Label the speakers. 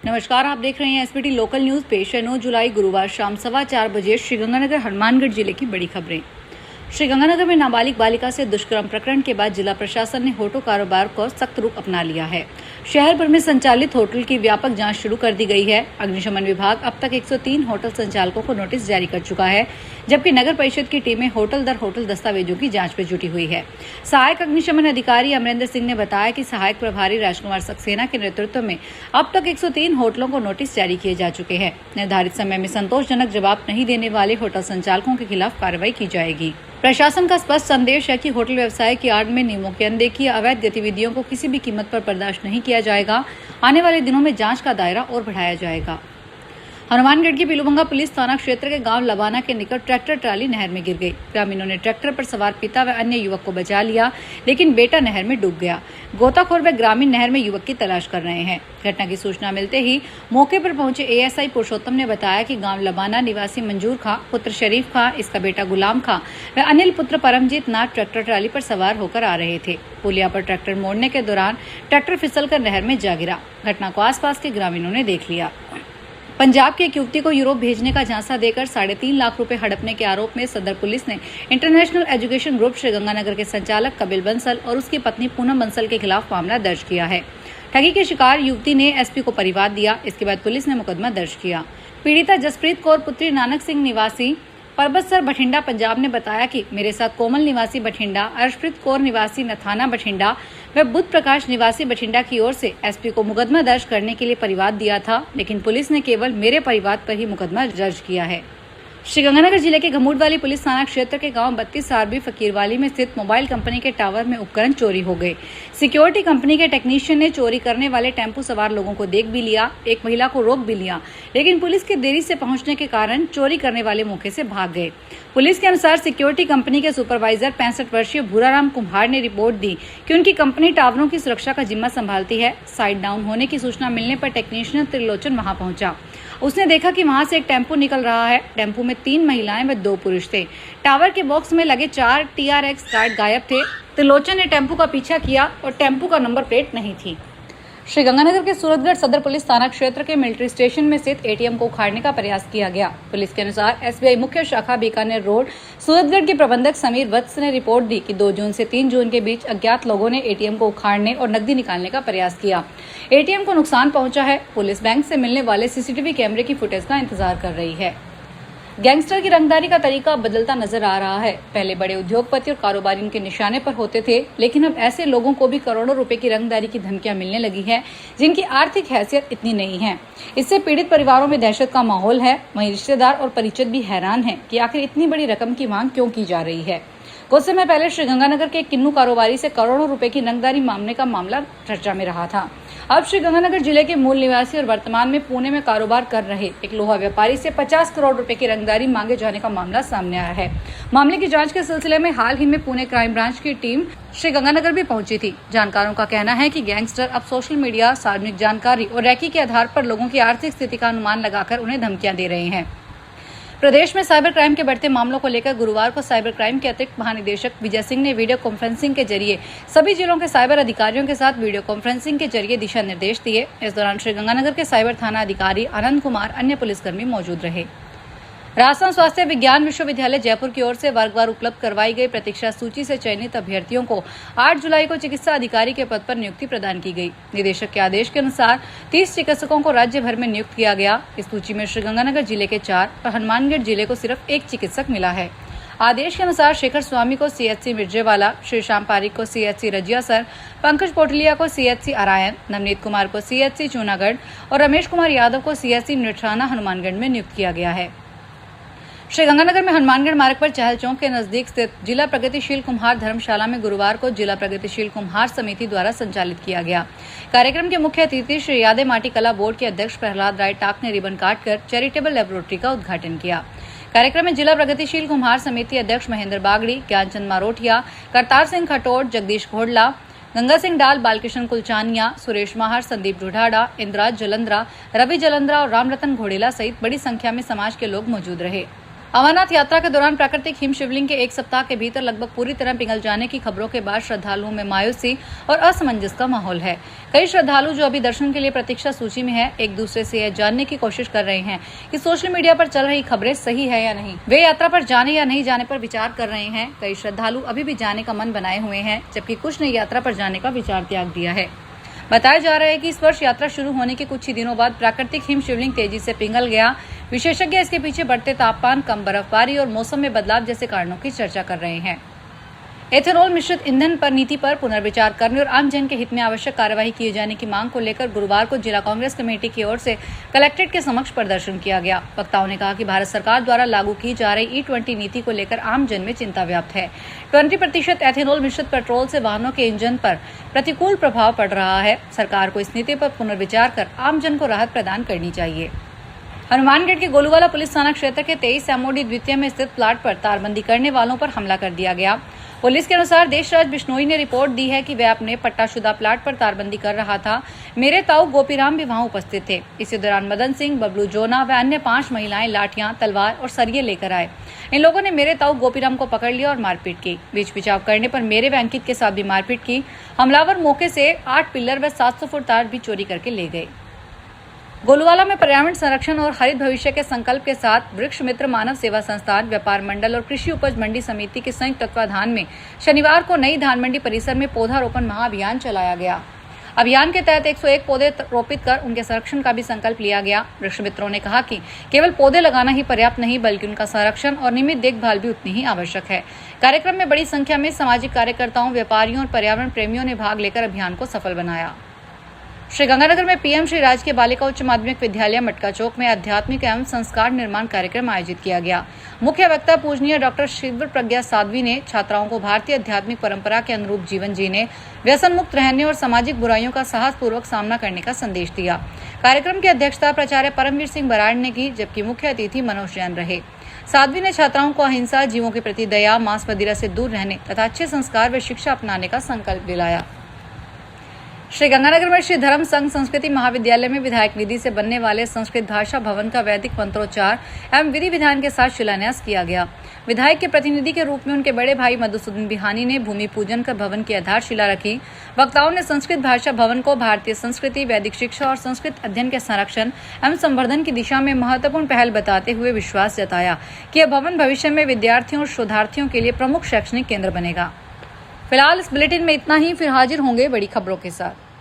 Speaker 1: नमस्कार, आप देख रहे हैं एसपीटी लोकल न्यूज। पेश है 9 जुलाई गुरुवार शाम 4:15 बजे श्रीगंगानगर हनुमानगढ़ जिले की बड़ी खबरें। श्रीगंगानगर में नाबालिग बालिका से दुष्कर्म प्रकरण के बाद जिला प्रशासन ने होटल कारोबार को सख्त रुख अपना लिया है। शहर भर में संचालित होटल की व्यापक जांच शुरू कर दी गई है। अग्निशमन विभाग अब तक 103 होटल संचालकों को नोटिस जारी कर चुका है, जबकि नगर परिषद की टीमें होटल दर होटल दस्तावेजों की जांच में जुटी हुई है। सहायक अग्निशमन अधिकारी अमरेंद्र सिंह ने बताया कि सहायक प्रभारी राजकुमार सक्सेना के नेतृत्व में अब तक 103 होटलों को नोटिस जारी किए जा चुके हैं। निर्धारित समय में संतोषजनक जवाब नहीं देने वाले होटल संचालकों के खिलाफ कार्रवाई की जाएगी। प्रशासन का स्पष्ट संदेश है कि होटल व्यवसाय की आड़ में नियमों की अनदेखी, अवैध गतिविधियों को किसी भी कीमत पर बर्दाश्त नहीं किया जाएगा। आने वाले दिनों में जांच का दायरा और बढ़ाया जाएगा। हनुमानगढ़ की पीलूभंगा पुलिस थाना क्षेत्र के गांव लबाना के निकट ट्रैक्टर ट्राली नहर में गिर गई। ग्रामीणों ने ट्रैक्टर पर सवार पिता व अन्य युवक को बचा लिया, लेकिन बेटा नहर में डूब गया। गोताखोर व ग्रामीण नहर में युवक की तलाश कर रहे हैं। घटना की सूचना मिलते ही मौके पर पहुंचे एएसआई पुरुषोत्तम ने बताया कि गांव लबाना निवासी मंजूर खां पुत्र शरीफ खां, इसका बेटा गुलाम खां व अनिल पुत्र परमजीत नाथ ट्रैक्टर ट्राली पर सवार होकर आ रहे थे। पुलिया पर ट्रैक्टर मोड़ने के दौरान ट्रैक्टर फिसलकर नहर में जा गिरा। घटना को आसपास के ग्रामीणों ने देख लिया। पंजाब की एक युवती को यूरोप भेजने का झांसा देकर 3.5 लाख रुपए हड़पने के आरोप में सदर पुलिस ने इंटरनेशनल एजुकेशन ग्रुप श्रीगंगानगर के संचालक कपिल बंसल और उसकी पत्नी पूनम बंसल के खिलाफ मामला दर्ज किया है। ठगी के शिकार युवती ने एसपी को परिवाद दिया। इसके बाद पुलिस ने मुकदमा दर्ज किया। पीड़िता जसप्रीत कौर पुत्री नानक सिंह निवासी परबतसर बठिंडा पंजाब ने बताया कि मेरे साथ कोमल निवासी बठिंडा, अर्शप्रीत कौर निवासी नथाना बठिंडा व बुध प्रकाश निवासी बठिंडा की ओर से एसपी को मुकदमा दर्ज करने के लिए परिवाद दिया था, लेकिन पुलिस ने केवल मेरे परिवाद पर ही मुकदमा दर्ज किया है। श्रीगंगानगर जिले के घमूडवाली पुलिस थाना क्षेत्र के गांव 32 आरबी फकीरवाली में स्थित मोबाइल कंपनी के टावर में उपकरण चोरी हो गए। सिक्योरिटी कंपनी के टेक्नीशियन ने चोरी करने वाले टेम्पो सवार लोगों को देख भी लिया, एक महिला को रोक भी लिया, लेकिन पुलिस के देरी से पहुंचने के कारण चोरी करने वाले मौके से भाग गए। पुलिस के अनुसार सिक्योरिटी कंपनी के सुपरवाइजर 65 वर्षीय भूराराम कुम्हार ने रिपोर्ट दी कि उनकी कंपनी टावरों की सुरक्षा का जिम्मा संभालती है। साइड डाउन होने की सूचना मिलने पर टेक्नीशियन त्रिलोचन वहां पहुंचा। उसने देखा कि वहां से एक टेम्पो निकल रहा है। टेम्पो में 3 महिलाएं व 2 पुरुष थे। टावर के बॉक्स में लगे 4 TRX कार्ड गायब थे। त्रिलोचन ने टेम्पो का पीछा किया और टेम्पो का नंबर प्लेट नहीं थी। श्रीगंगानगर के सूरतगढ़ सदर पुलिस थाना क्षेत्र के मिलिट्री स्टेशन में स्थित एटीएम को उखाड़ने का प्रयास किया गया। पुलिस के अनुसार एसबीआई मुख्य शाखा बीकानेर रोड सूरतगढ़ के प्रबंधक समीर वत्स ने रिपोर्ट दी कि 2 जून से 3 जून के बीच अज्ञात लोगों ने एटीएम को उखाड़ने और नकदी निकालने का प्रयास किया। एटीएम को नुकसान पहुंचा है। पुलिस बैंक से मिलने वाले सीसीटीवी कैमरे की फुटेज का इंतजार कर रही है। गैंगस्टर की रंगदारी का तरीका बदलता नजर आ रहा है। पहले बड़े उद्योगपति और कारोबारी उनके निशाने पर होते थे, लेकिन अब ऐसे लोगों को भी करोड़ों रुपए की रंगदारी की धमकियां मिलने लगी है, जिनकी आर्थिक हैसियत इतनी नहीं है। इससे पीड़ित परिवारों में दहशत का माहौल है। वहीं रिश्तेदार और परिचित भी हैरान हैं कि आखिर इतनी बड़ी रकम की मांग क्यों की जा रही है। कुछ समय पहले श्रीगंगानगर के किन्नू कारोबारी से करोड़ों रुपए की रंगदारी मामले का मामला चर्चा में रहा था। अब श्रीगंगानगर जिले के मूल निवासी और वर्तमान में पुणे में कारोबार कर रहे एक लोहा व्यापारी से 50 करोड़ रुपए की रंगदारी मांगे जाने का मामला सामने आया है। मामले की जांच के सिलसिले में हाल ही में पुणे क्राइम ब्रांच की टीम श्रीगंगानगर भी पहुंची थी। जानकारों का कहना है कि गैंगस्टर अब सोशल मीडिया, सार्वजनिक जानकारी और रैकी के आधार पर लोगों की आर्थिक स्थिति का अनुमान लगाकर उन्हें धमकियां दे रहे हैं। प्रदेश में साइबर क्राइम के बढ़ते मामलों को लेकर गुरुवार को साइबर क्राइम के अतिरिक्त महानिदेशक विजय सिंह ने वीडियो कॉन्फ्रेंसिंग के जरिए सभी जिलों के साइबर अधिकारियों के साथ वीडियो कॉन्फ्रेंसिंग के जरिए दिशा निर्देश दिए। इस दौरान श्रीगंगानगर के साइबर थाना अधिकारी आनंद कुमार, अन्य पुलिसकर्मी मौजूद रहे। राजस्थान स्वास्थ्य विज्ञान विश्वविद्यालय जयपुर की ओर से वर्गवार उपलब्ध करवाई गई प्रतीक्षा सूची से चयनित अभ्यर्थियों को 8 जुलाई को चिकित्सा अधिकारी के पद पर नियुक्ति प्रदान की गई। निदेशक के आदेश के अनुसार 30 चिकित्सकों को राज्य भर में नियुक्त किया गया। इस सूची में श्रीगंगानगर जिले के 4 और हनुमानगढ़ जिले को सिर्फ 1 चिकित्सक मिला है। आदेश के अनुसार शेखर स्वामी को CHC मिर्जेवाला, श्री श्याम पारिक को CHC रजियासर, पंकज पोटलिया को CHC अरायन, नवनीत कुमार को CHC जूनागढ़ और रमेश कुमार यादव को CHC निठराना हनुमानगढ़ में नियुक्त किया गया है। श्रीगंगानगर में हनुमानगढ़ मार्ग पर चहल चौक के नजदीक स्थित जिला प्रगतिशील कुम्हार धर्मशाला में गुरुवार को जिला प्रगतिशील कुम्हार समिति द्वारा संचालित किया गया। कार्यक्रम के मुख्य अतिथि श्री यादे माटी कला बोर्ड के अध्यक्ष प्रहलाद राय टाक ने रिबन काटकर चैरिटेबल लेबोरेटरी का उद्घाटन किया। कार्यक्रम में जिला प्रगतिशील कुम्हार समिति अध्यक्ष महेंद्र बागड़ी, ज्ञानचंद मारोटिया, करतार सिंह खटोट, जगदीश घोड़ला, गंगा सिंह डाल, बालकृष्ण कुलचानिया, सुरेश माहर, संदीप ढूढ़ाड़ा, इंद्राज जलंधरा, रवि जलंधरा और रामरतन घोड़ेला सहित बड़ी संख्या में समाज के लोग मौजूद रहे। अमरनाथ यात्रा के दौरान प्राकृतिक हिम शिवलिंग के एक सप्ताह के भीतर लगभग पूरी तरह पिघल जाने की खबरों के बाद श्रद्धालुओं में मायूसी और असमंजस का माहौल है। कई श्रद्धालु जो अभी दर्शन के लिए प्रतीक्षा सूची में है, एक दूसरे से यह जानने की कोशिश कर रहे हैं कि सोशल मीडिया पर चल रही खबरें सही है या नहीं। वे यात्रा पर जाने या नहीं जाने पर विचार कर रहे हैं। कई श्रद्धालु अभी भी जाने का मन बनाए हुए हैं, जबकि कुछ ने यात्रा पर जाने का विचार त्याग दिया है। बताया जा रहा है कि इस वर्ष यात्रा शुरू होने के कुछ ही दिनों बाद प्राकृतिक हिम शिवलिंग तेजी से पिघल गया। विशेषज्ञ इसके पीछे बढ़ते तापमान, कम बर्फबारी और मौसम में बदलाव जैसे कारणों की चर्चा कर रहे हैं। एथेनॉल मिश्रित ईंधन पर नीति पर पुनर्विचार करने और आम जन के हित में आवश्यक कार्यवाही किए जाने की मांग को लेकर गुरुवार को जिला कांग्रेस कमेटी की ओर से कलेक्ट्रेट के समक्ष प्रदर्शन किया गया। वक्ताओं ने कहा कि भारत सरकार द्वारा लागू की जा रही E20 नीति को लेकर आम जन में चिंता व्याप्त है। 20% एथेनॉल मिश्रित पेट्रोल से वाहनों के इंजन पर प्रतिकूल प्रभाव पड़ रहा है। सरकार को इस नीति पर पुनर्विचार कर आम जन को राहत प्रदान करनी चाहिए। हनुमानगढ़ के गोलूवाला पुलिस थाना क्षेत्र के 23 MOD द्वितीय में स्थित प्लाट पर तारबंदी करने वालों पर हमला कर दिया गया। पुलिस के अनुसार देशराज बिश्नोई ने रिपोर्ट दी है कि वह अपने पट्टाशुदा प्लाट पर तारबंदी कर रहा था। मेरे ताऊ गोपीराम भी वहां उपस्थित थे। इसी दौरान मदन सिंह, बबलू जोना व अन्य 5 महिलाएं लाठियां, तलवार और सरिये लेकर आए। इन लोगों ने मेरे ताऊ गोपीराम को पकड़ लिया और मारपीट की। बीच बिचाव करने पर मेरे व अंकित के साथ भी मारपीट की। हमलावर मौके से 8 पिल्लर व 700 फुट तार भी चोरी करके ले गए। गोलूवाला में पर्यावरण संरक्षण और हरित भविष्य के संकल्प के साथ वृक्ष मित्र मानव सेवा संस्थान, व्यापार मंडल और कृषि उपज मंडी समिति के संयुक्त तत्वाधान में शनिवार को नई धान मंडी परिसर में पौधारोपण महाअभियान चलाया गया। अभियान के तहत 101 पौधे रोपित कर उनके संरक्षण का भी संकल्प लिया गया। वृक्ष मित्रों ने कहा कि केवल पौधे लगाना ही पर्याप्त नहीं, बल्कि उनका संरक्षण और नियमित देखभाल भी उतनी ही आवश्यक है। कार्यक्रम में बड़ी संख्या में सामाजिक कार्यकर्ताओं, व्यापारियों और पर्यावरण प्रेमियों ने भाग लेकर अभियान को सफल बनाया। श्रीगंगानगर में PM श्री राजकीय बालिका उच्च माध्यमिक विद्यालय मटका चौक में आध्यात्मिक एवं संस्कार निर्माण कार्यक्रम आयोजित किया गया। मुख्य वक्ता पूजनीय डॉक्टर शिव प्रज्ञा साध्वी ने छात्राओं को भारतीय आध्यात्मिक परंपरा के अनुरूप जीवन जीने, व्यसन मुक्त रहने और सामाजिक बुराइयों का साहसपूर्वक सामना करने का संदेश दिया। कार्यक्रम की अध्यक्षता प्राचार्य परमवीर सिंह बराड़ ने की, जबकि मुख्य अतिथि मनोज जैन रहे। साध्वी ने छात्राओं को अहिंसा, जीवों के प्रति दया, मांस मदिरा से दूर रहने तथा अच्छे संस्कार व शिक्षा अपनाने का संकल्प दिलाया। श्रीगंगानगर में श्री धर्म संघ संस्कृति महाविद्यालय में विधायक निधि से बनने वाले संस्कृत भाषा भवन का वैदिक मंत्रोच्चार एवं विधि विधान के साथ शिलान्यास किया गया। विधायक के प्रतिनिधि के रूप में उनके बड़े भाई मधुसूदन बिहानी ने भूमि पूजन कर भवन की आधारशिला रखी। वक्ताओं ने संस्कृत भाषा भवन को भारतीय संस्कृति, वैदिक शिक्षा और संस्कृत अध्ययन के संरक्षण एवं संवर्धन की दिशा में महत्वपूर्ण पहल बताते हुए विश्वास जताया कि यह भवन भविष्य में विद्यार्थियों और शोधार्थियों के लिए प्रमुख शैक्षणिक केंद्र बनेगा। फिलहाल इस बुलेटिन में इतना ही, फिर हाजिर होंगे बड़ी खबरों के साथ।